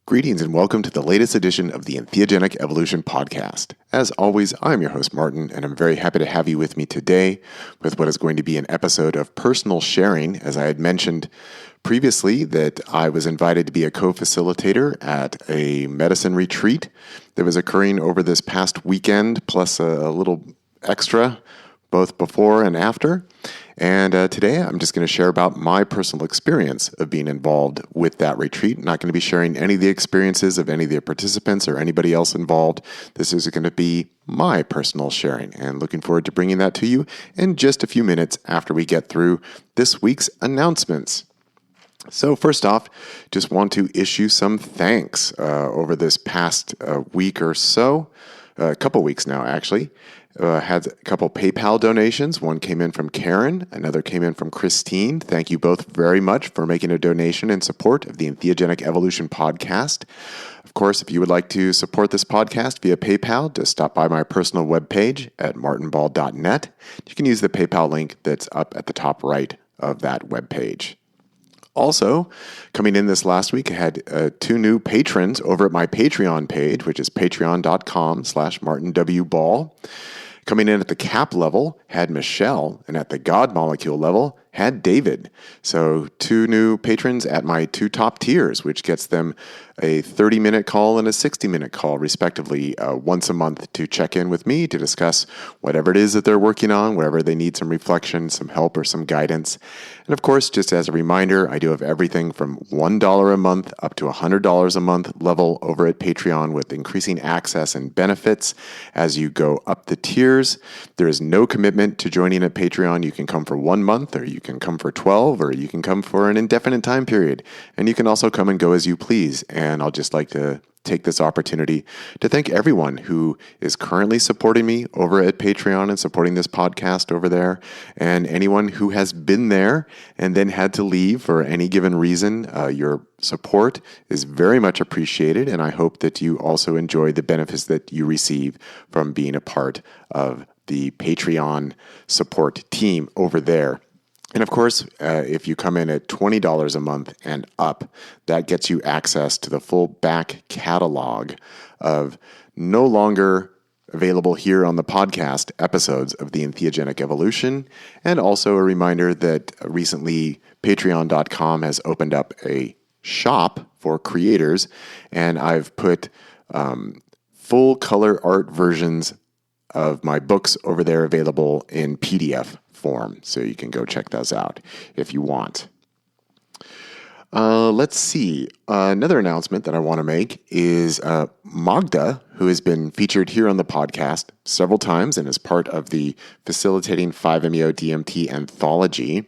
Greetings and welcome to the latest edition of the Entheogenic Evolution Podcast. As always, I'm your host, Martin, and I'm very happy to have you with me today with what is going to be an episode of personal sharing. As I had mentioned previously, that I was invited to be a co-facilitator at a medicine retreat that was occurring over this past weekend, plus a little extra, both before and after. And today I'm just going to share about my personal experience of being involved with that retreat. I'm not going to be sharing any of the experiences of any of the participants or anybody else involved. This is going to be my personal sharing, and looking forward to bringing that to you in just a few minutes after we get through this week's announcements. So first off, just want to issue some thanks over this past week or so, a couple weeks now actually. Had a couple PayPal donations. One came in from Karen, another came in from Christine. Thank you both very much for making a donation in support of the Entheogenic Evolution Podcast. Of course, if you would like to support this podcast via PayPal, just stop by my personal webpage at martinball.net. You can use the PayPal link that's up at the top right of that webpage. Also, coming in this last week, I had two new patrons over at my Patreon page, which is patreon.com/martinwball. Coming in at the cap level had Michelle, and at the God Molecule level had David. So two new patrons at my two top tiers, which gets them a 30-minute call and a 60-minute call, respectively, once a month to check in with me to discuss whatever it is that they're working on, wherever they need some reflection, some help, or some guidance. And of course, just as a reminder, I do have everything from $1 a month up to $100 a month level over at Patreon, with increasing access and benefits as you go up the tiers. There is no commitment to joining at Patreon. You can come for 1 month, or you can come for 12, or you can come for an indefinite time period. And you can also come and go as you please. And I'll just like to take this opportunity to thank everyone who is currently supporting me over at Patreon and supporting this podcast over there, and anyone who has been there and then had to leave for any given reason. Your support is very much appreciated, and I hope that you also enjoy the benefits that you receive from being a part of the Patreon support team over there. And of course, if you come in at $20 a month and up, that gets you access to the full back catalog of no longer available here on the podcast episodes of the Entheogenic Evolution. And also a reminder that recently patreon.com has opened up a shop for creators, and I've put full color art versions of my books over there available in PDF form, so you can go check those out if you want. Let's see. Another announcement that I want to make is Magda, who has been featured here on the podcast several times and is part of the Facilitating 5-MeO-DMT anthology,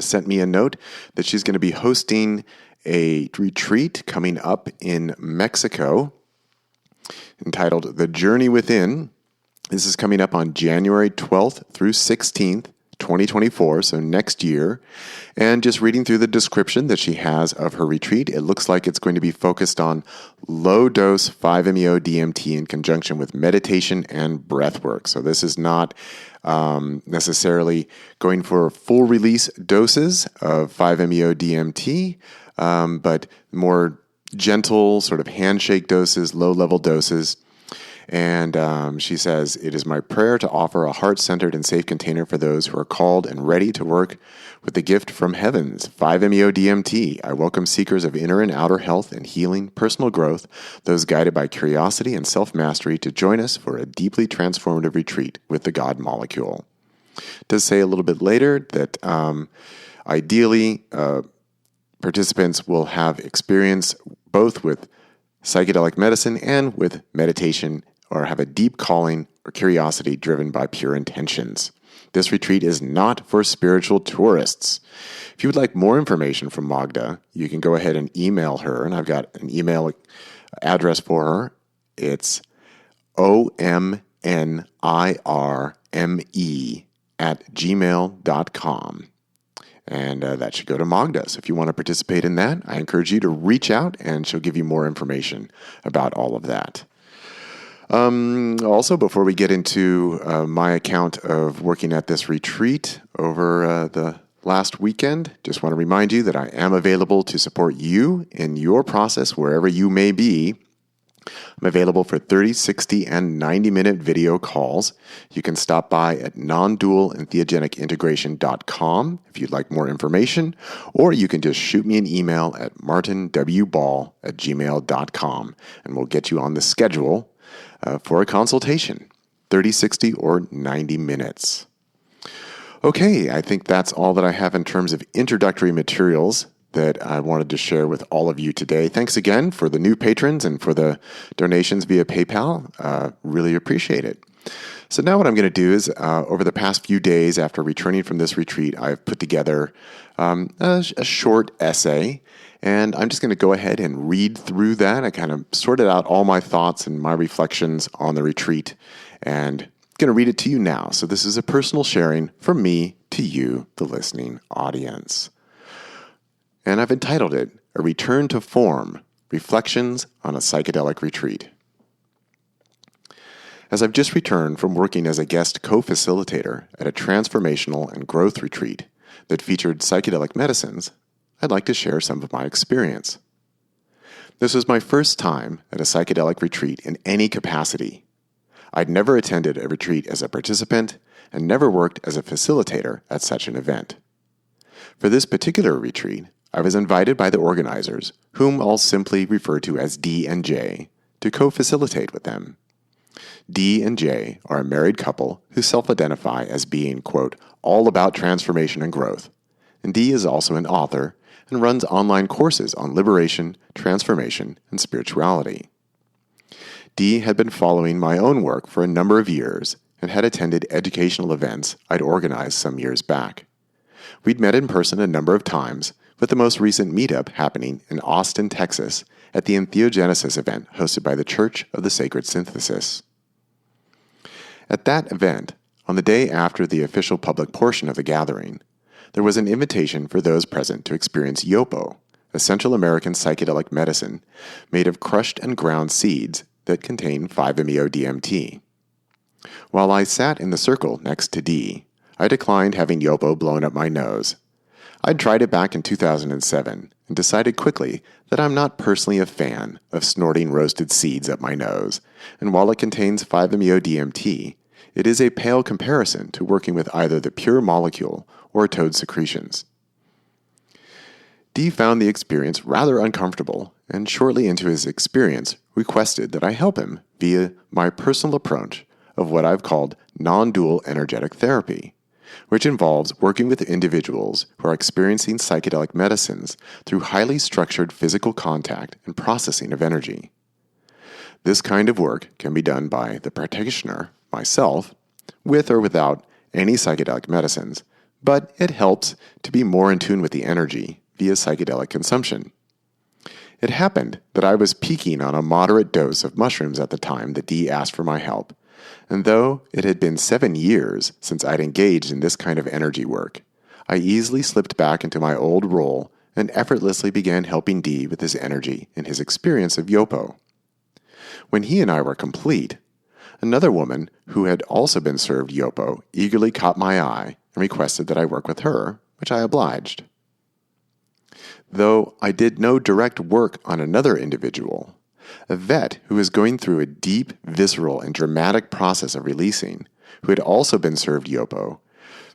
sent me a note that she's going to be hosting a retreat coming up in Mexico entitled The Journey Within. This is coming up on January 12th through 16th, 2024, so next year. And just reading through the description that she has of her retreat, it looks like it's going to be focused on low-dose 5-MeO-DMT in conjunction with meditation and breath work. So this is not necessarily going for full-release doses of 5-MeO-DMT, but more gentle sort of handshake doses, low-level doses. And she says, "It is my prayer to offer a heart-centered and safe container for those who are called and ready to work with the gift from heavens, 5-MeO-DMT. I welcome seekers of inner and outer health and healing, personal growth, those guided by curiosity and self-mastery to join us for a deeply transformative retreat with the God Molecule." It does say a little bit later that ideally participants will have experience both with psychedelic medicine and with meditation, or have a deep calling or curiosity driven by pure intentions. This retreat is not for spiritual tourists. If you would like more information from Magda, you can go ahead and email her, and I've got an email address for her. It's omnirme@gmail.com. And that should go to Magda. So if you want to participate in that, I encourage you to reach out, and she'll give you more information about all of that. Also, before we get into my account of working at this retreat over the last weekend. Just want to remind you that I am available to support you in your process wherever you may be. I'm available for 30, 60, and 90-minute video calls. You can stop by at nondualentheogenicintegration.com if you'd like more information, or you can just shoot me an email at martinwball@gmail.com, and we'll get you on the schedule for a consultation, 30, 60, or 90 minutes. Okay, I think that's all that I have in terms of introductory materials that I wanted to share with all of you today. Thanks again for the new patrons and for the donations via PayPal. Really appreciate it. So now what I'm going to do is, over the past few days after returning from this retreat, I've put together a short essay, and I'm just going to go ahead and read through that. I kind of sorted out all my thoughts and my reflections on the retreat, and going to read it to you now. So this is a personal sharing from me to you, the listening audience. And I've entitled it, A Return to Form, Reflections on a Psychedelic Retreat. As I've just returned from working as a guest co-facilitator at a transformational and growth retreat that featured psychedelic medicines, I'd like to share some of my experience. This was my first time at a psychedelic retreat in any capacity. I'd never attended a retreat as a participant and never worked as a facilitator at such an event. For this particular retreat, I was invited by the organizers, whom I'll simply refer to as D and J, to co-facilitate with them. D and J are a married couple who self-identify as being, quote, all about transformation and growth. And D is also an author and runs online courses on liberation, transformation, and spirituality. D had been following my own work for a number of years and had attended educational events I'd organized some years back. We'd met in person a number of times, with the most recent meetup happening in Austin, Texas, at the Entheogenesis event hosted by the Church of the Sacred Synthesis. At that event, on the day after the official public portion of the gathering, there was an invitation for those present to experience Yopo, a Central American psychedelic medicine made of crushed and ground seeds that contain 5-MeO-DMT. While I sat in the circle next to D, I declined having Yopo blown up my nose. I'd tried it back in 2007 and decided quickly that I'm not personally a fan of snorting roasted seeds up my nose, and while it contains 5-MeO-DMT, it is a pale comparison to working with either the pure molecule or toad secretions. D found the experience rather uncomfortable, and shortly into his experience requested that I help him via my personal approach of what I've called nondual energetic therapy, which involves working with individuals who are experiencing psychedelic medicines through highly structured physical contact and processing of energy. This kind of work can be done by the practitioner, myself, with or without any psychedelic medicines, but it helps to be more in tune with the energy via psychedelic consumption. It happened that I was peaking on a moderate dose of mushrooms at the time that D asked for my help, and though it had been 7 years since I'd engaged in this kind of energy work, I easily slipped back into my old role and effortlessly began helping D with his energy and his experience of Yopo. When he and I were complete, another woman who had also been served Yopo eagerly caught my eye and requested that I work with her, which I obliged. Though I did no direct work on another individual, a vet who was going through a deep, visceral, and dramatic process of releasing, who had also been served Yopo,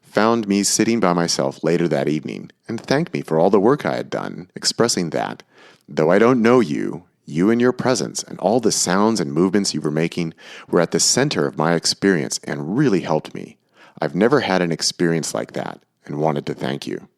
found me sitting by myself later that evening and thanked me for all the work I had done, expressing that, though I don't know you, you and your presence and all the sounds and movements you were making were at the center of my experience and really helped me. I've never had an experience like that and wanted to thank you.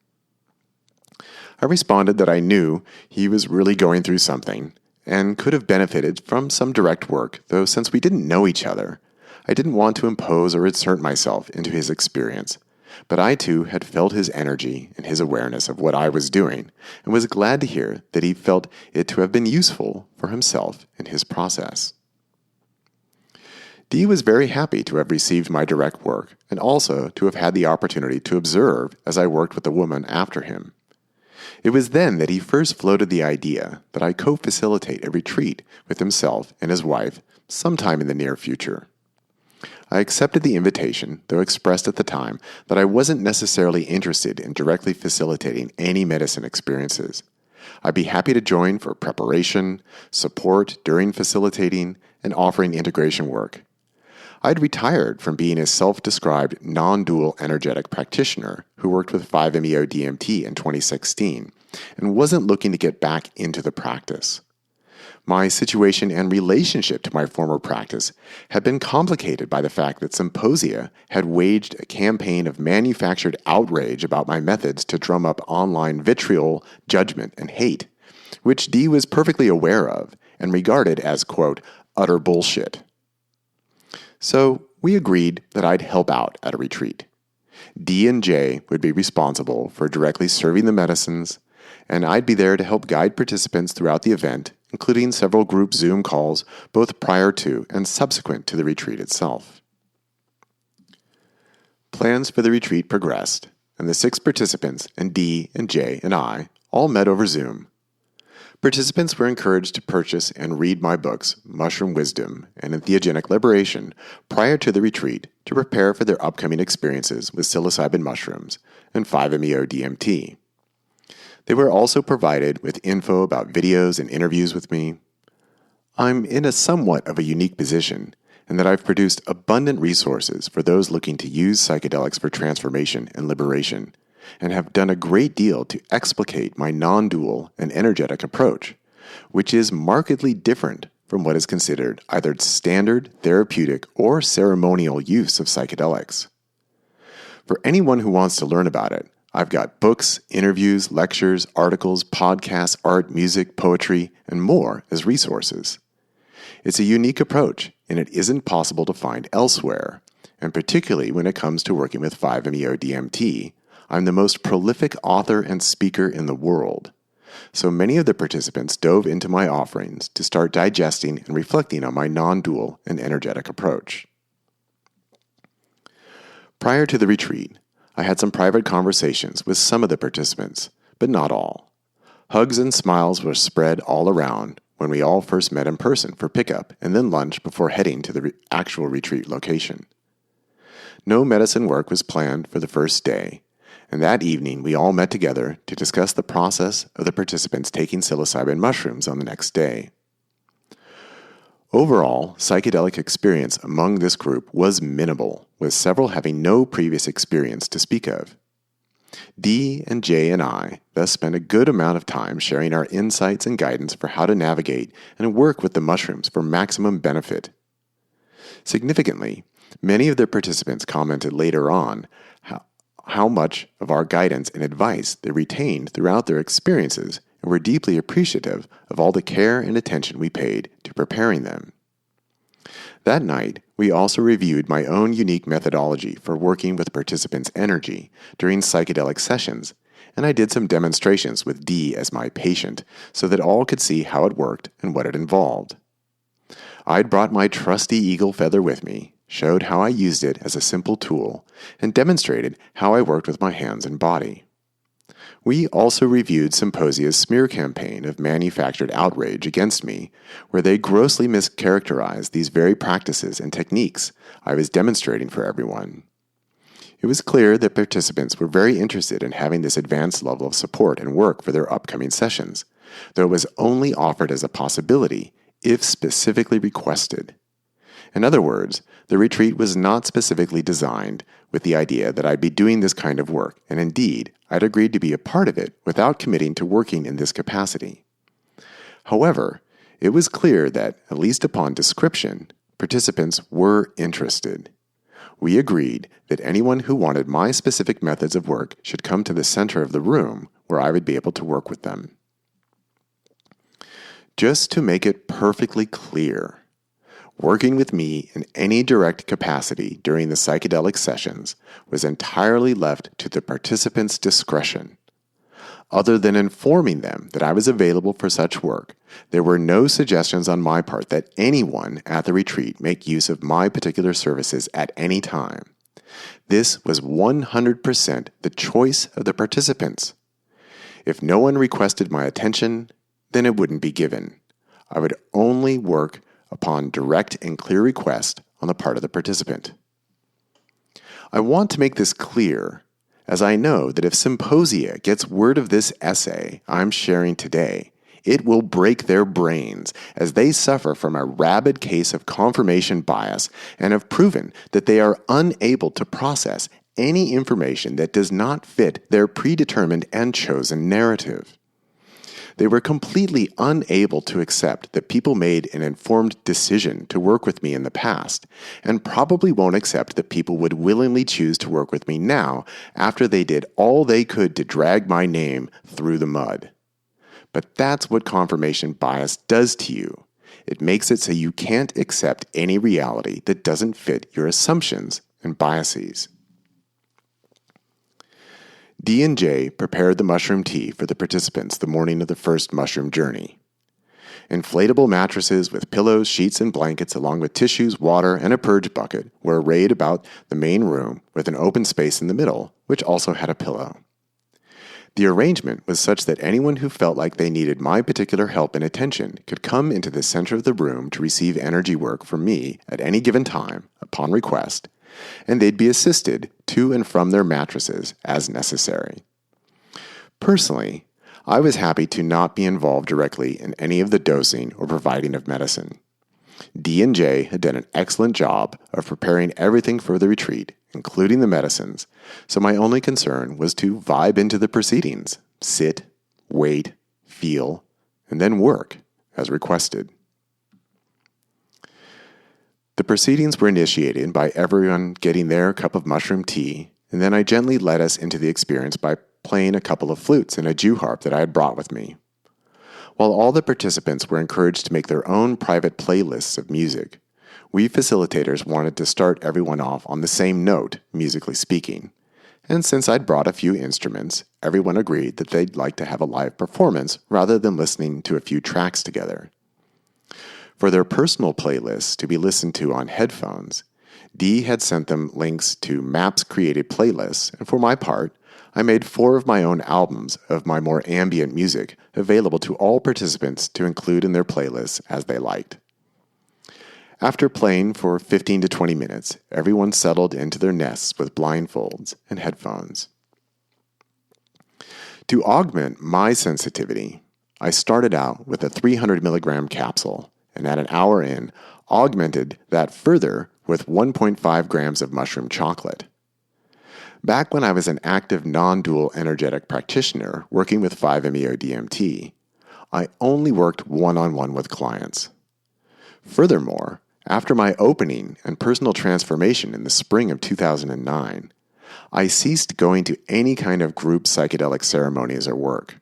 I responded that I knew he was really going through something and could have benefited from some direct work, though since we didn't know each other, I didn't want to impose or insert myself into his experience. But I too had felt his energy and his awareness of what I was doing, and was glad to hear that he felt it to have been useful for himself in his process. D was very happy to have received my direct work, and also to have had the opportunity to observe as I worked with the woman after him. It was then that he first floated the idea that I co-facilitate a retreat with himself and his wife sometime in the near future. I accepted the invitation, though expressed at the time that I wasn't necessarily interested in directly facilitating any medicine experiences. I'd be happy to join for preparation, support during facilitating, and offering integration work. I'd retired from being a self-described non-dual energetic practitioner who worked with 5-MeO-DMT in 2016 and wasn't looking to get back into the practice. My situation and relationship to my former practice had been complicated by the fact that Symposia had waged a campaign of manufactured outrage about my methods to drum up online vitriol, judgment, and hate, which Dee was perfectly aware of and regarded as, quote, utter bullshit. So we agreed that I'd help out at a retreat. Dee and Jay would be responsible for directly serving the medicines, and I'd be there to help guide participants throughout the event, including several group Zoom calls both prior to and subsequent to the retreat itself. Plans for the retreat progressed, and the 6 participants and Dee and Jay and I all met over Zoom. Participants were encouraged to purchase and read my books, Mushroom Wisdom and Entheogenic Liberation, prior to the retreat to prepare for their upcoming experiences with psilocybin mushrooms and 5-MeO-DMT. They were also provided with info about videos and interviews with me. I'm in a somewhat of a unique position in that I've produced abundant resources for those looking to use psychedelics for transformation and liberation, and have done a great deal to explicate my non-dual and energetic approach, which is markedly different from what is considered either standard, therapeutic, or ceremonial use of psychedelics. For anyone who wants to learn about it, I've got books, interviews, lectures, articles, podcasts, art, music, poetry, and more as resources. It's a unique approach, and it isn't possible to find elsewhere, and particularly when it comes to working with 5-MeO-DMT, I'm the most prolific author and speaker in the world. So many of the participants dove into my offerings to start digesting and reflecting on my non-dual and energetic approach. Prior to the retreat, I had some private conversations with some of the participants, but not all. Hugs and smiles were spread all around when we all first met in person for pickup and then lunch before heading to the actual retreat location. No medicine work was planned for the first day, and that evening we all met together to discuss the process of the participants taking psilocybin mushrooms on the next day. Overall, psychedelic experience among this group was minimal, with several having no previous experience to speak of. Dee and Jay and I thus spent a good amount of time sharing our insights and guidance for how to navigate and work with the mushrooms for maximum benefit. Significantly, many of the participants commented later on how much of our guidance and advice they retained throughout their experiences and were deeply appreciative of all the care and attention we paid to preparing them. That night, we also reviewed my own unique methodology for working with participants' energy during psychedelic sessions, and I did some demonstrations with Dee as my patient so that all could see how it worked and what it involved. I'd brought my trusty eagle feather with me, showed how I used it as a simple tool, and demonstrated how I worked with my hands and body. We also reviewed Symposia's smear campaign of manufactured outrage against me, where they grossly mischaracterized these very practices and techniques I was demonstrating for everyone. It was clear that participants were very interested in having this advanced level of support and work for their upcoming sessions, though it was only offered as a possibility if specifically requested. In other words, the retreat was not specifically designed with the idea that I'd be doing this kind of work, and indeed, I'd agreed to be a part of it without committing to working in this capacity. However, it was clear that, at least upon description, participants were interested. We agreed that anyone who wanted my specific methods of work should come to the center of the room where I would be able to work with them. Just to make it perfectly clear, working with me in any direct capacity during the psychedelic sessions was entirely left to the participants' discretion. Other than informing them that I was available for such work, there were no suggestions on my part that anyone at the retreat make use of my particular services at any time. This was 100% the choice of the participants. If no one requested my attention, then it wouldn't be given. I would only work upon direct and clear request on the part of the participant. I want to make this clear, as I know that if Symposia gets word of this essay I'm sharing today, it will break their brains as they suffer from a rabid case of confirmation bias and have proven that they are unable to process any information that does not fit their predetermined and chosen narrative. They were completely unable to accept that people made an informed decision to work with me in the past, and probably won't accept that people would willingly choose to work with me now after they did all they could to drag my name through the mud. But that's what confirmation bias does to you. It makes it so you can't accept any reality that doesn't fit your assumptions and biases. D and J prepared the mushroom tea for the participants the morning of the first mushroom journey. Inflatable mattresses with pillows, sheets, and blankets, along with tissues, water, and a purge bucket, were arrayed about the main room with an open space in the middle, which also had a pillow. The arrangement was such that anyone who felt like they needed my particular help and attention could come into the center of the room to receive energy work from me at any given time, upon request, and they'd be assisted to and from their mattresses as necessary. Personally, I was happy to not be involved directly in any of the dosing or providing of medicine. D and J had done an excellent job of preparing everything for the retreat, including the medicines, so my only concern was to vibe into the proceedings, sit, wait, feel, and then work, as requested. The proceedings were initiated by everyone getting their cup of mushroom tea, and then I gently led us into the experience by playing a couple of flutes and a Jew harp that I had brought with me. While all the participants were encouraged to make their own private playlists of music, we facilitators wanted to start everyone off on the same note, musically speaking, and since I'd brought a few instruments, everyone agreed that they'd like to have a live performance rather than listening to a few tracks together. For their personal playlists to be listened to on headphones, Dee had sent them links to Maps created playlists, and for my part, I made 4 of my own albums of my more ambient music available to all participants to include in their playlists as they liked. After playing for 15 to 20 minutes, everyone settled into their nests with blindfolds and headphones. To augment my sensitivity, I started out with a 300 milligram capsule, and at an hour in, augmented that further with 1.5 grams of mushroom chocolate. Back when I was an active nondual energetic practitioner working with 5-MeO-DMT, I only worked one-on-one with clients. Furthermore, after my opening and personal transformation in the spring of 2009, I ceased going to any kind of group psychedelic ceremonies or work.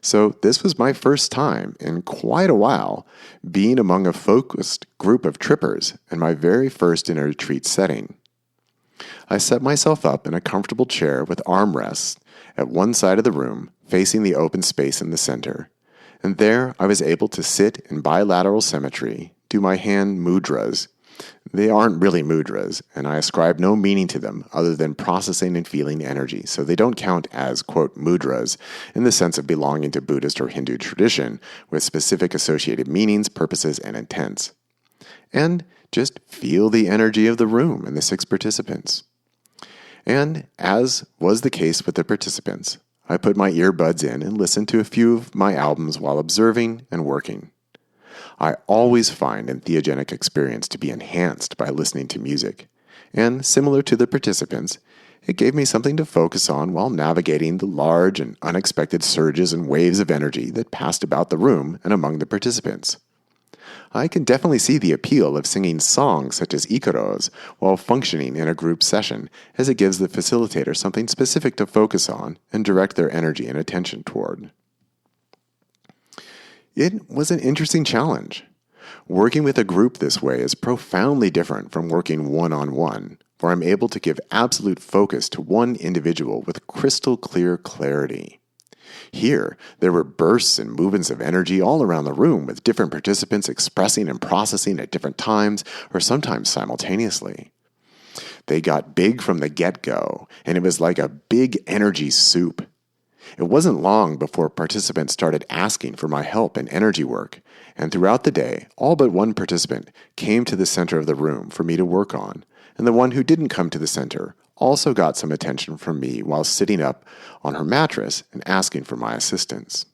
So this was my first time in quite a while being among a focused group of trippers and my very first in a retreat setting. I set myself up in a comfortable chair with armrests at one side of the room, facing the open space in the center, and there I was able to sit in bilateral symmetry, do my hand mudras. They aren't really mudras, and I ascribe no meaning to them other than processing and feeling energy, so they don't count as, quote, mudras in the sense of belonging to Buddhist or Hindu tradition with specific associated meanings, purposes, and intents. And just feel the energy of the room and the 6 participants. And as was the case with the participants, I put my earbuds in and listened to a few of my albums while observing and working. I always find an theogenic experience to be enhanced by listening to music, and similar to the participants, it gave me something to focus on while navigating the large and unexpected surges and waves of energy that passed about the room and among the participants. I can definitely see the appeal of singing songs such as Ikaros while functioning in a group session, as it gives the facilitator something specific to focus on and direct their energy and attention toward. It was an interesting challenge. Working with a group this way is profoundly different from working one-on-one, where I'm able to give absolute focus to one individual with crystal clear clarity. Here, there were bursts and movements of energy all around the room, with different participants expressing and processing at different times, or sometimes simultaneously. They got big from the get-go, and it was like a big energy soup. It wasn't long before participants started asking for my help in energy work, And throughout the day, all but one participant came to the center of the room for me to work on, and the one who didn't come to the center also got some attention from me while sitting up on her mattress and asking for my assistance.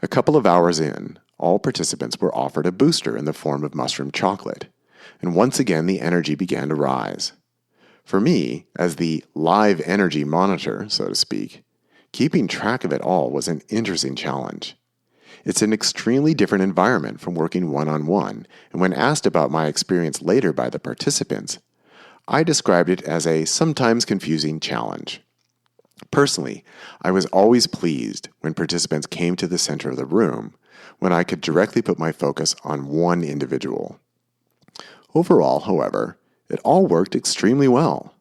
A couple of hours in, all participants were offered a booster in the form of mushroom chocolate, and once again the energy began to rise. For me, as the live energy monitor, so to speak, keeping track of it all was an interesting challenge. It's an extremely different environment from working one-on-one, and when asked about my experience later by the participants, I described it as a sometimes confusing challenge. Personally, I was always pleased when participants came to the center of the room, when I could directly put my focus on one individual. Overall, however, it all worked extremely well.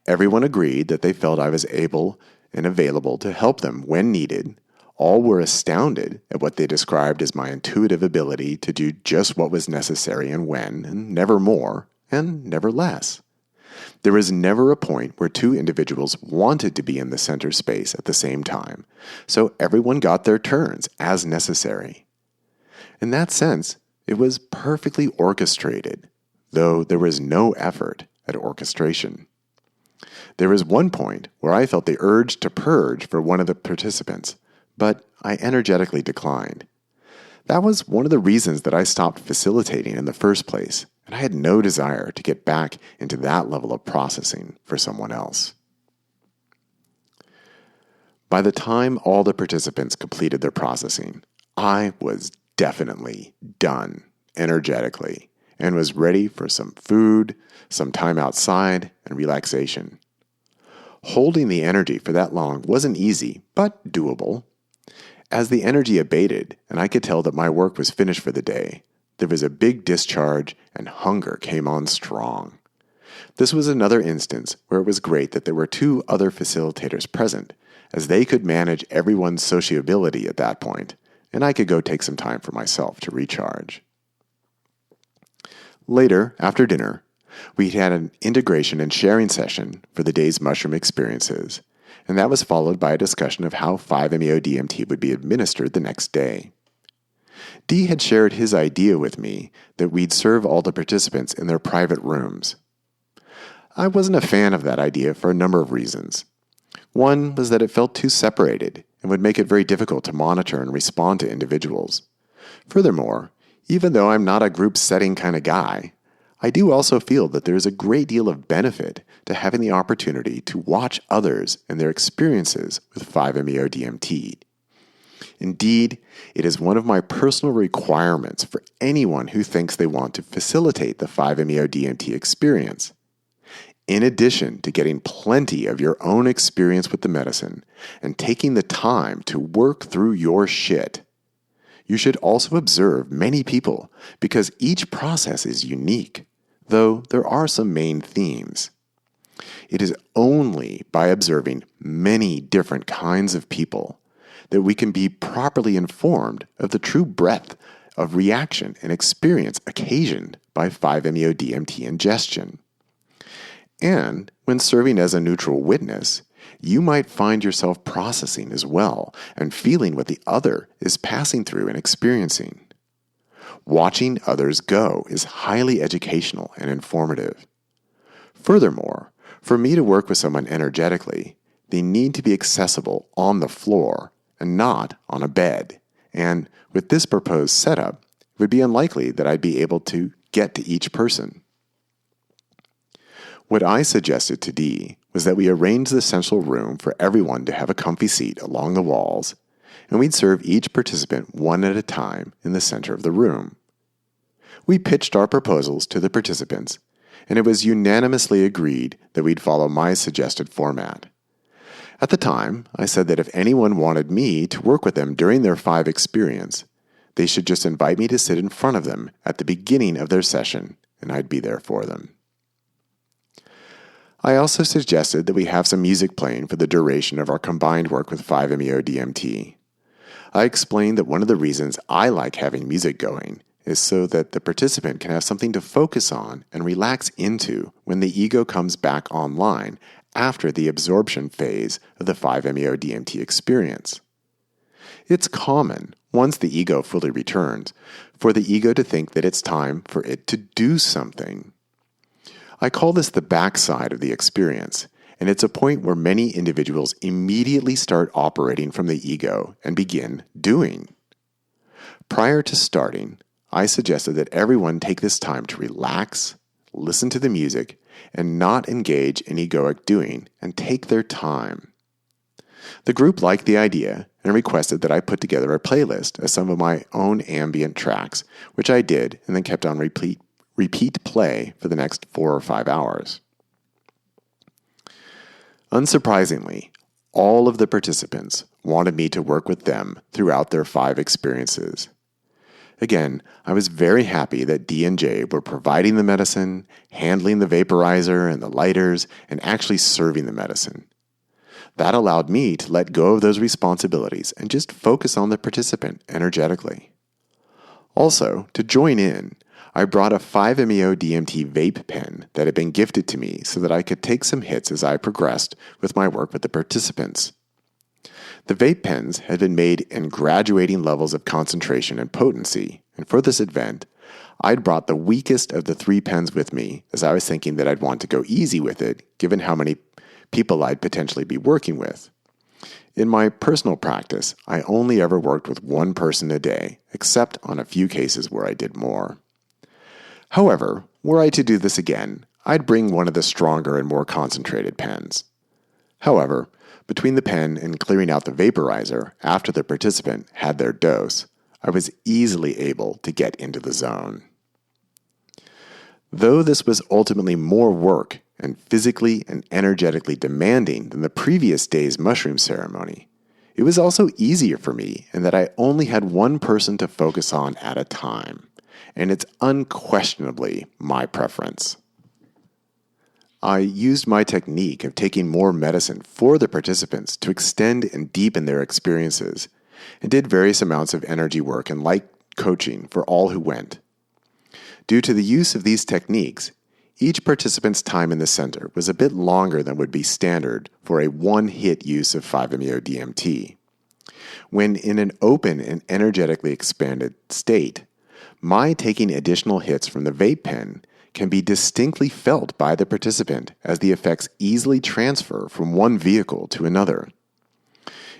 Everyone agreed that they felt I was able and available to help them when needed. All were astounded at what they described as my intuitive ability to do just what was necessary and when, and never more, and never less. There was never a point where two individuals wanted to be in the center space at the same time, so everyone got their turns as necessary. In that sense, it was perfectly orchestrated, though there was no effort at orchestration. There was one point where I felt the urge to purge for one of the participants, but I energetically declined. That was one of the reasons that I stopped facilitating in the first place, and I had no desire to get back into that level of processing for someone else. By the time all the participants completed their processing, I was definitely done energetically and was ready for some food, some time outside, and relaxation. Holding the energy for that long wasn't easy, but doable. As the energy abated and I could tell that my work was finished for the day, there was a big discharge and hunger came on strong. This was another instance where it was great that there were two other facilitators present, as they could manage everyone's sociability at that point, and I could go take some time for myself to recharge. Later, after dinner, we had an integration and sharing session for the day's mushroom experiences, and that was followed by a discussion of how 5-MeO-DMT would be administered the next day. Dee had shared his idea with me that we'd serve all the participants in their private rooms. I wasn't a fan of that idea for a number of reasons. One was that it felt too separated and would make it very difficult to monitor and respond to individuals. Furthermore, even though I'm not a group setting kind of guy, I do also feel that there is a great deal of benefit to having the opportunity to watch others and their experiences with 5-MeO-DMT. Indeed, it is one of my personal requirements for anyone who thinks they want to facilitate the 5-MeO-DMT experience. In addition to getting plenty of your own experience with the medicine and taking the time to work through your shit, you should also observe many people because each process is unique, though there are some main themes. It is only by observing many different kinds of people that we can be properly informed of the true breadth of reaction and experience occasioned by 5-MeO-DMT ingestion. And when serving as a neutral witness, you might find yourself processing as well and feeling what the other is passing through and experiencing. Watching others go is highly educational and informative. Furthermore, for me to work with someone energetically, they need to be accessible on the floor and not on a bed. And with this proposed setup, it would be unlikely that I'd be able to get to each person. What I suggested to Dee was that we arrange the central room for everyone to have a comfy seat along the walls, and we'd serve each participant one at a time in the center of the room. We pitched our proposals to the participants, and it was unanimously agreed that we'd follow my suggested format. At the time, I said that if anyone wanted me to work with them during their 5 experience, they should just invite me to sit in front of them at the beginning of their session, and I'd be there for them. I also suggested that we have some music playing for the duration of our combined work with 5-MeO-DMT. I explained that one of the reasons I like having music going is so that the participant can have something to focus on and relax into when the ego comes back online after the absorption phase of the 5-MeO-DMT experience. It's common, once the ego fully returns, for the ego to think that it's time for it to do something. I call this the backside of the experience, and it's a point where many individuals immediately start operating from the ego and begin doing. Prior to starting, I suggested that everyone take this time to relax, listen to the music, and not engage in egoic doing, and take their time. The group liked the idea and requested that I put together a playlist of some of my own ambient tracks, which I did and then kept on repeat play for the next 4 or 5 hours. Unsurprisingly, all of the participants wanted me to work with them throughout their 5 experiences. Again, I was very happy that D and J were providing the medicine, handling the vaporizer and the lighters, and actually serving the medicine. That allowed me to let go of those responsibilities and just focus on the participant energetically. Also, to join in, I brought a 5-MeO-DMT vape pen that had been gifted to me so that I could take some hits as I progressed with my work with the participants. The vape pens had been made in graduating levels of concentration and potency, and for this event, I'd brought the weakest of the 3 pens with me as I was thinking that I'd want to go easy with it, given how many people I'd potentially be working with. In my personal practice, I only ever worked with 1 person a day, except on a few cases where I did more. However, were I to do this again, I'd bring one of the stronger and more concentrated pens. However, between the pen and clearing out the vaporizer after the participant had their dose, I was easily able to get into the zone. Though this was ultimately more work and physically and energetically demanding than the previous day's mushroom ceremony, it was also easier for me in that I only had 1 person to focus on at a time, and it's unquestionably my preference. I used my technique of taking more medicine for the participants to extend and deepen their experiences, and did various amounts of energy work and light coaching for all who went. Due to the use of these techniques, each participant's time in the center was a bit longer than would be standard for a one-hit use of 5-MeO-DMT. When in an open and energetically expanded state, my taking additional hits from the vape pen can be distinctly felt by the participant as the effects easily transfer from one vehicle to another.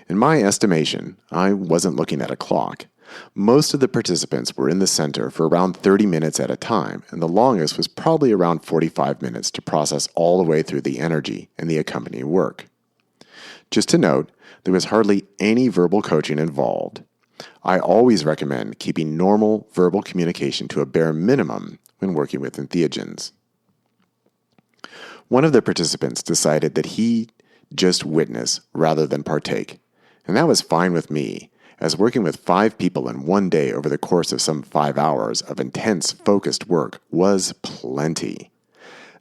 In my estimation, I wasn't looking at a clock. Most of the participants were in the center for around 30 minutes at a time, and the longest was probably around 45 minutes to process all the way through the energy and the accompanying work. Just to note, there was hardly any verbal coaching involved. I always recommend keeping normal verbal communication to a bare minimum when working with entheogens. One of the participants decided that he just witness rather than partake, and that was fine with me, as working with 5 people in one day over the course of some 5 hours of intense, focused work was plenty.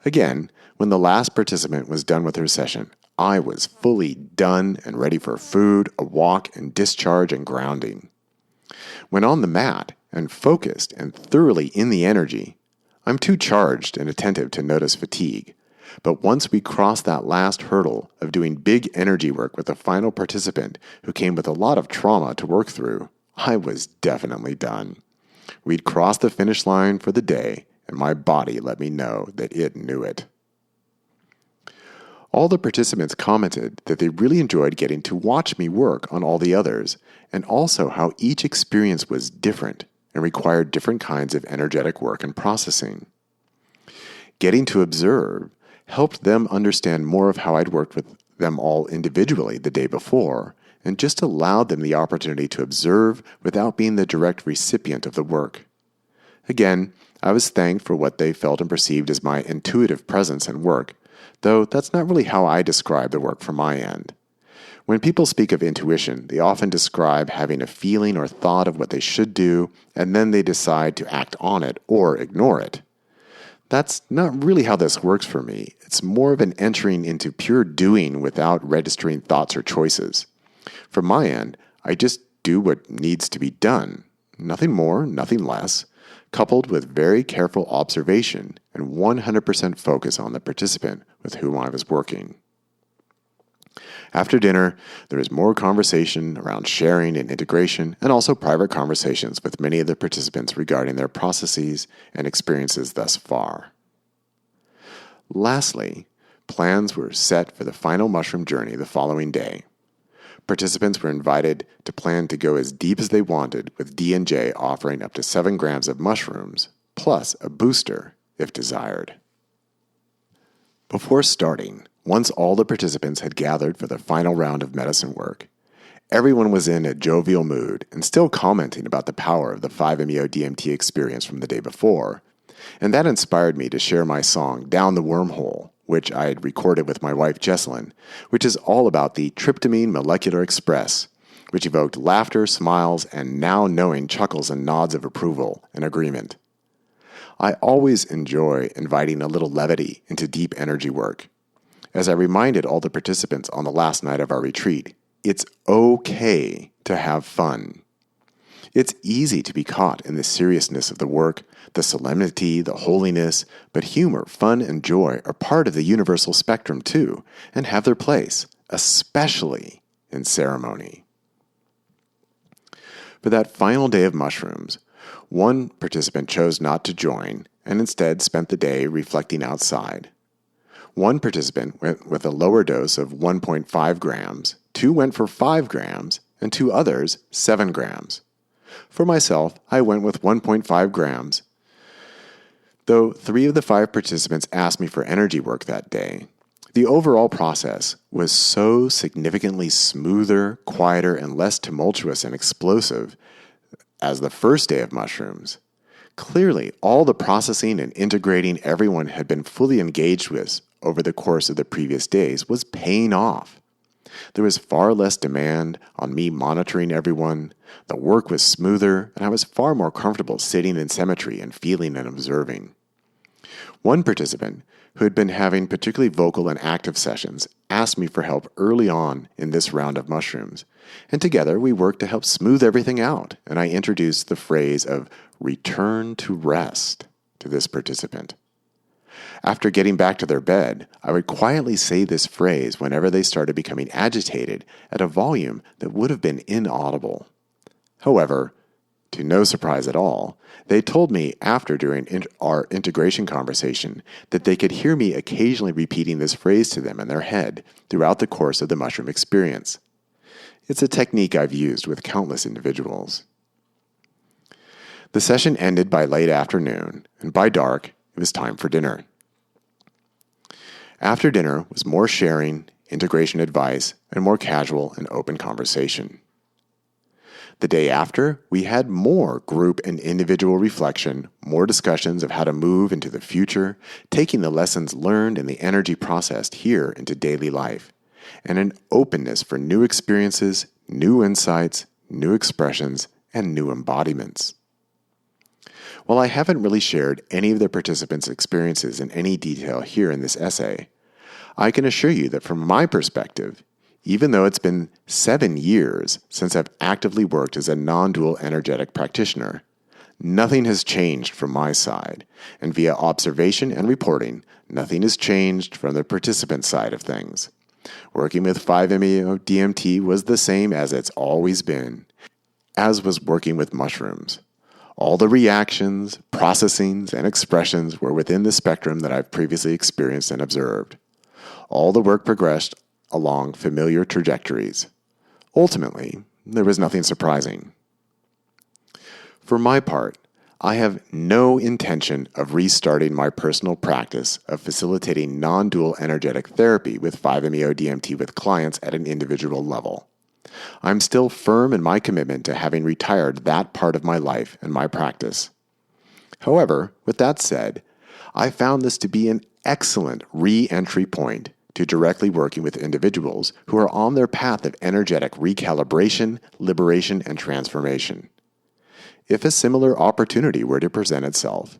Again, when the last participant was done with her session, I was fully done and ready for food, a walk, and discharge and grounding. When on the mat and focused and thoroughly in the energy, I'm too charged and attentive to notice fatigue. But once we crossed that last hurdle of doing big energy work with the final participant who came with a lot of trauma to work through, I was definitely done. We'd crossed the finish line for the day, and my body let me know that it knew it. All the participants commented that they really enjoyed getting to watch me work on all the others, and also how each experience was different and required different kinds of energetic work and processing. Getting to observe helped them understand more of how I'd worked with them all individually the day before, and just allowed them the opportunity to observe without being the direct recipient of the work. Again, I was thanked for what they felt and perceived as my intuitive presence and work, though that's not really how I describe the work from my end. When people speak of intuition, they often describe having a feeling or thought of what they should do, and then they decide to act on it or ignore it. That's not really how this works for me. It's more of an entering into pure doing without registering thoughts or choices. From my end, I just do what needs to be done. Nothing more, nothing less, coupled with very careful observation and 100% focus on the participant with whom I was working. After dinner, there was more conversation around sharing and integration, and also private conversations with many of the participants regarding their processes and experiences thus far. Lastly, plans were set for the final mushroom journey the following day. Participants were invited to plan to go as deep as they wanted, with D&J offering up to 7 grams of mushrooms, plus a booster if desired. Before starting, once all the participants had gathered for the final round of medicine work, everyone was in a jovial mood and still commenting about the power of the 5-MeO-DMT experience from the day before, and that inspired me to share my song Down the Wormhole, which I had recorded with my wife Jessalyn, which is all about the tryptamine molecular express, which evoked laughter, smiles, and now knowing chuckles and nods of approval and agreement. I always enjoy inviting a little levity into deep energy work. As I reminded all the participants on the last night of our retreat, it's okay to have fun. It's easy to be caught in the seriousness of the work, the solemnity, the holiness, but humor, fun, and joy are part of the universal spectrum too, and have their place, especially in ceremony. For that final day of mushrooms, one participant chose not to join and instead spent the day reflecting outside. One participant went with a lower dose of 1.5 grams, 2 went for 5 grams, and 2 others 7 grams. For myself, I went with 1.5 grams. Though 3 of the 5 participants asked me for energy work that day, the overall process was so significantly smoother, quieter, and less tumultuous and explosive as the first day of mushrooms. Clearly, all the processing and integrating everyone had been fully engaged with over the course of the previous days was paying off. There was far less demand on me monitoring everyone, the work was smoother, and I was far more comfortable sitting in symmetry and feeling and observing. One participant, who had been having particularly vocal and active sessions, asked me for help early on in this round of mushrooms, and together we worked to help smooth everything out, and I introduced the phrase of return to rest to this participant. After getting back to their bed, I would quietly say this phrase whenever they started becoming agitated at a volume that would have been inaudible. However, to no surprise at all, they told me after during our integration conversation that they could hear me occasionally repeating this phrase to them in their head throughout the course of the mushroom experience. It's a technique I've used with countless individuals. The session ended by late afternoon, and by dark, it was time for dinner. After dinner was more sharing, integration advice, and more casual and open conversation. The day after, we had more group and individual reflection, more discussions of how to move into the future, taking the lessons learned and the energy processed here into daily life, and an openness for new experiences, new insights, new expressions, and new embodiments. While I haven't really shared any of the participants' experiences in any detail here in this essay, I can assure you that from my perspective, even though it's been 7 years since I've actively worked as a nondual energetic practitioner, nothing has changed from my side, and via observation and reporting, nothing has changed from the participant side of things. Working with 5-MeO-DMT was the same as it's always been, as was working with mushrooms. All the reactions, processings, and expressions were within the spectrum that I've previously experienced and observed. All the work progressed along familiar trajectories. Ultimately, there was nothing surprising. For my part, I have no intention of restarting my personal practice of facilitating non-dual energetic therapy with 5-MeO-DMT with clients at an individual level. I'm still firm in my commitment to having retired that part of my life and my practice. However, with that said, I found this to be an excellent re-entry point to directly working with individuals who are on their path of energetic recalibration, liberation, and transformation. If a similar opportunity were to present itself,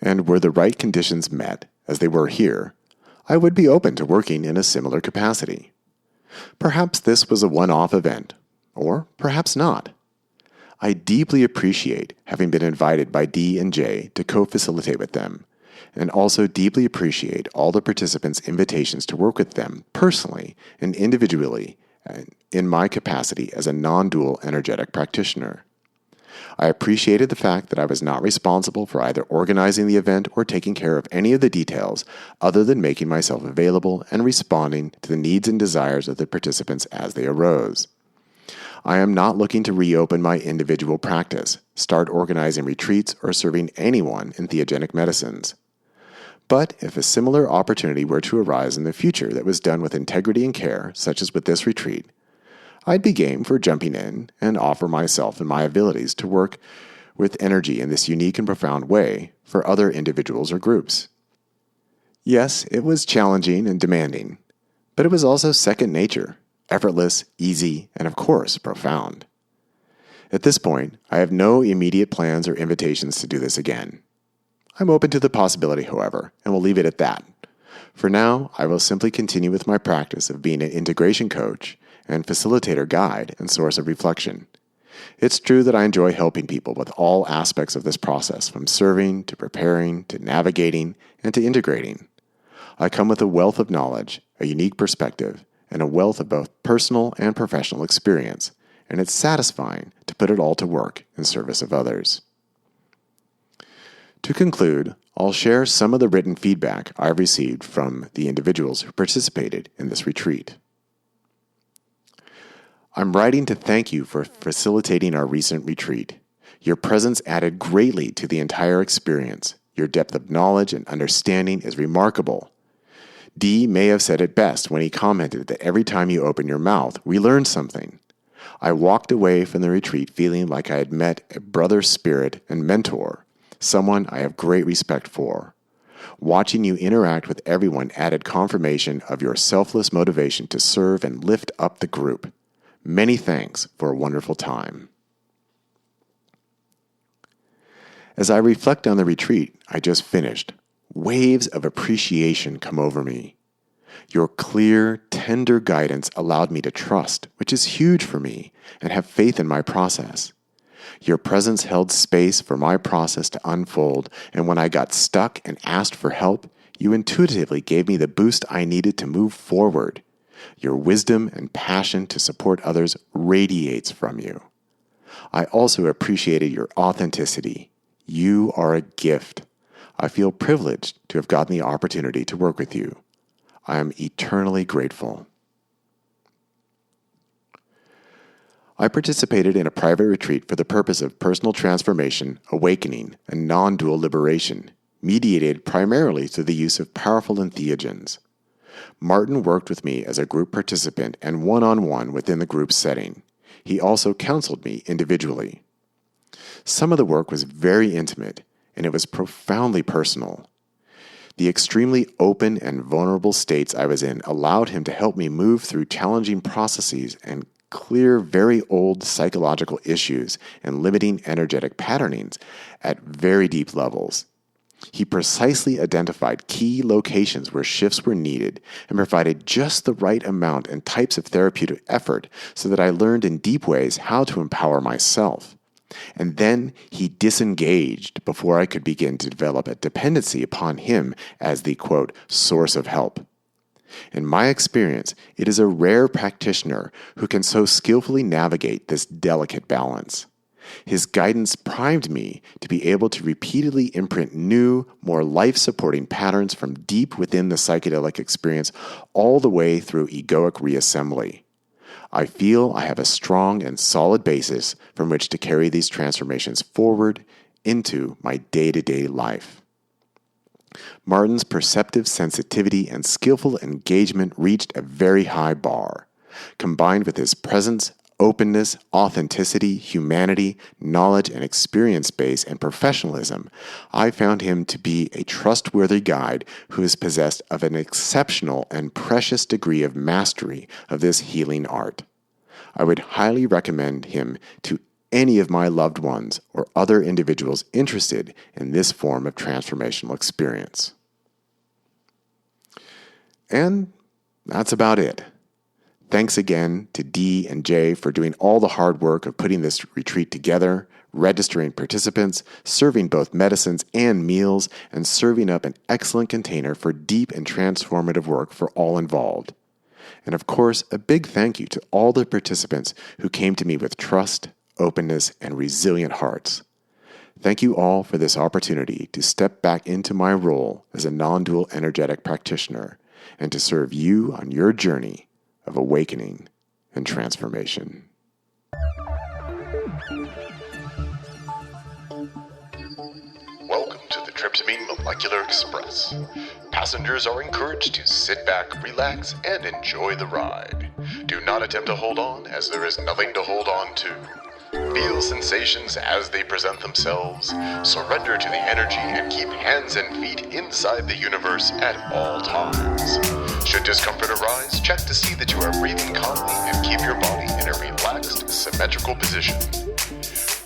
and were the right conditions met, as they were here, I would be open to working in a similar capacity. Perhaps this was a one-off event, or perhaps not. I deeply appreciate having been invited by D and J to co-facilitate with them, and also deeply appreciate all the participants' invitations to work with them personally and individually in my capacity as a non-dual energetic practitioner. I appreciated the fact that I was not responsible for either organizing the event or taking care of any of the details other than making myself available and responding to the needs and desires of the participants as they arose. I am not looking to reopen my individual practice, start organizing retreats, or serving anyone in theogenic medicines. But if a similar opportunity were to arise in the future that was done with integrity and care, such as with this retreat, I'd be game for jumping in and offer myself and my abilities to work with energy in this unique and profound way for other individuals or groups. Yes, it was challenging and demanding, but it was also second nature, effortless, easy, and of course, profound. At this point, I have no immediate plans or invitations to do this again. I'm open to the possibility, however, and will leave it at that. For now, I will simply continue with my practice of being an integration coach and facilitator guide and source of reflection. It's true that I enjoy helping people with all aspects of this process, from serving to preparing to navigating and to integrating. I come with a wealth of knowledge, a unique perspective, and a wealth of both personal and professional experience, and it's satisfying to put it all to work in service of others. To conclude, I'll share some of the written feedback I've received from the individuals who participated in this retreat. I'm writing to thank you for facilitating our recent retreat. Your presence added greatly to the entire experience. Your depth of knowledge and understanding is remarkable. Dee may have said it best when he commented that every time you open your mouth, we learn something. I walked away from the retreat feeling like I had met a brother spirit and mentor, someone I have great respect for. Watching you interact with everyone added confirmation of your selfless motivation to serve and lift up the group. Many thanks for a wonderful time. As I reflect on the retreat I just finished, waves of appreciation come over me. Your clear, tender guidance allowed me to trust, which is huge for me, and have faith in my process. Your presence held space for my process to unfold, and when I got stuck and asked for help, you intuitively gave me the boost I needed to move forward. Your wisdom and passion to support others radiates from you. I also appreciated your authenticity. You are a gift. I feel privileged to have gotten the opportunity to work with you. I am eternally grateful. I participated in a private retreat for the purpose of personal transformation, awakening, and non-dual liberation, mediated primarily through the use of powerful entheogens. Martin worked with me as a group participant and one-on-one within the group setting. He also counseled me individually. Some of the work was very intimate, and it was profoundly personal. The extremely open and vulnerable states I was in allowed him to help me move through challenging processes and clear very old psychological issues and limiting energetic patternings at very deep levels. He precisely identified key locations where shifts were needed and provided just the right amount and types of therapeutic effort so that I learned in deep ways how to empower myself. And then he disengaged before I could begin to develop a dependency upon him as the, quote, source of help. In my experience, it is a rare practitioner who can so skillfully navigate this delicate balance. His guidance primed me to be able to repeatedly imprint new, more life-supporting patterns from deep within the psychedelic experience all the way through egoic reassembly. I feel I have a strong and solid basis from which to carry these transformations forward into my day-to-day life. Martin's perceptive sensitivity and skillful engagement reached a very high bar. Combined with his presence, openness, authenticity, humanity, knowledge and experience base, and professionalism, I found him to be a trustworthy guide who is possessed of an exceptional and precious degree of mastery of this healing art. I would highly recommend him to any of my loved ones or other individuals interested in this form of transformational experience. And that's about it. Thanks again to Dee and Jay for doing all the hard work of putting this retreat together, registering participants, serving both medicines and meals, and serving up an excellent container for deep and transformative work for all involved. And of course, a big thank you to all the participants who came to me with trust, openness, and resilient hearts. Thank you all for this opportunity to step back into my role as a non-dual energetic practitioner and to serve you on your journey of awakening and transformation. Welcome to the Tryptamine Molecular Express. Passengers are encouraged to sit back, relax, and enjoy the ride. Do not attempt to hold on, as there is nothing to hold on to. Feel sensations as they present themselves. Surrender to the energy and keep hands and feet inside the universe at all times. Should discomfort arise, check to see that you are breathing calmly and keep your body in a relaxed, symmetrical position.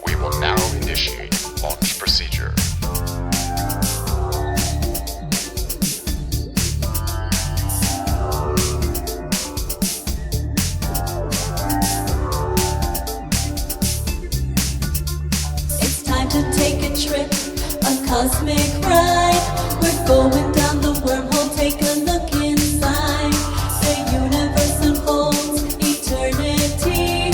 We will now initiate launch procedure. Cosmic ride, we're going down the wormhole, take a look inside. The universe unfolds, eternity.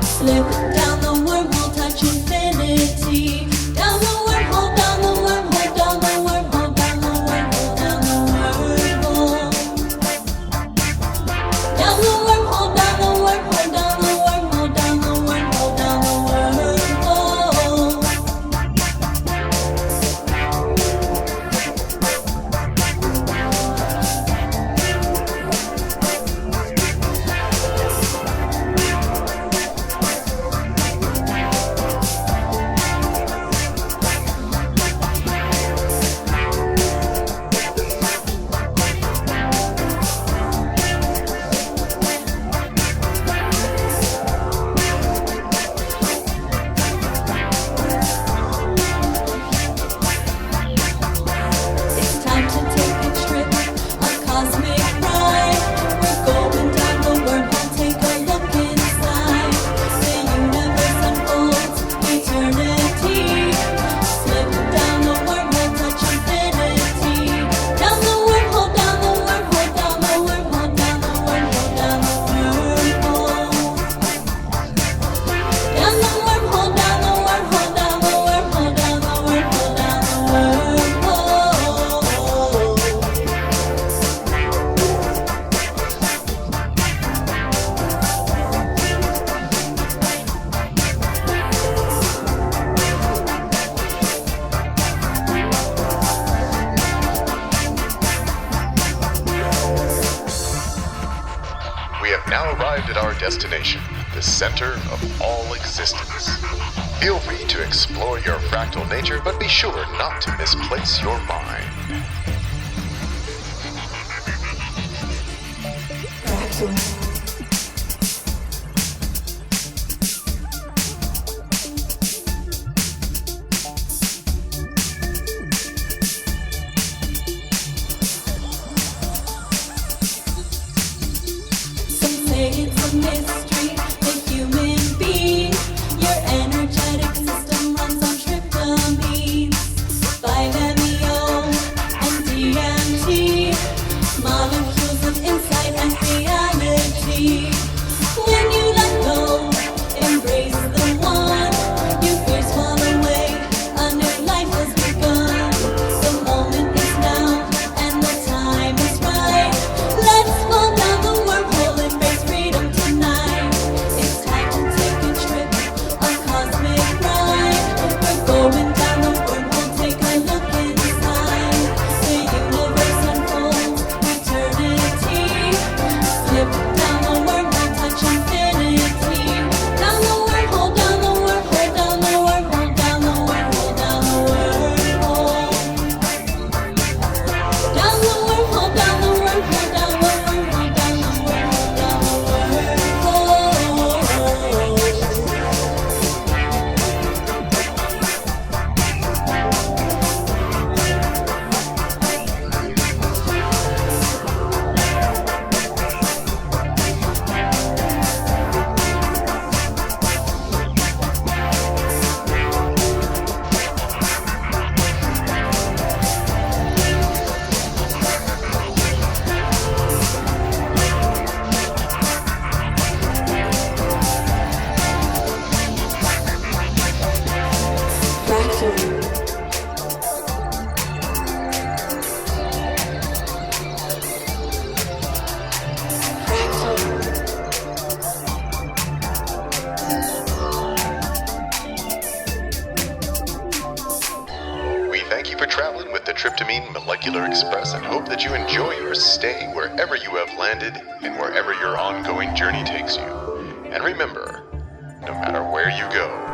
Slip down the wormhole, touch infinity. Down the wormhole, down the wormhole, down the wormhole, down the wormhole, down the wormhole. Down the wormhole, down the wormhole, down the wormhole, down the wormhole, down the wormhole. Destination, the center of all existence. Feel free to explore your fractal nature, but be sure not to misplace your mind. Fractal. It's a mystery, the human being. Your energetic system runs on tryptamine, 5-MeO and DMT, molecules of insight and reality. thank you for traveling with the Tryptamine Molecular Express and hope that you enjoy your stay wherever you have landed and wherever your ongoing journey takes you. And remember, no matter where you go,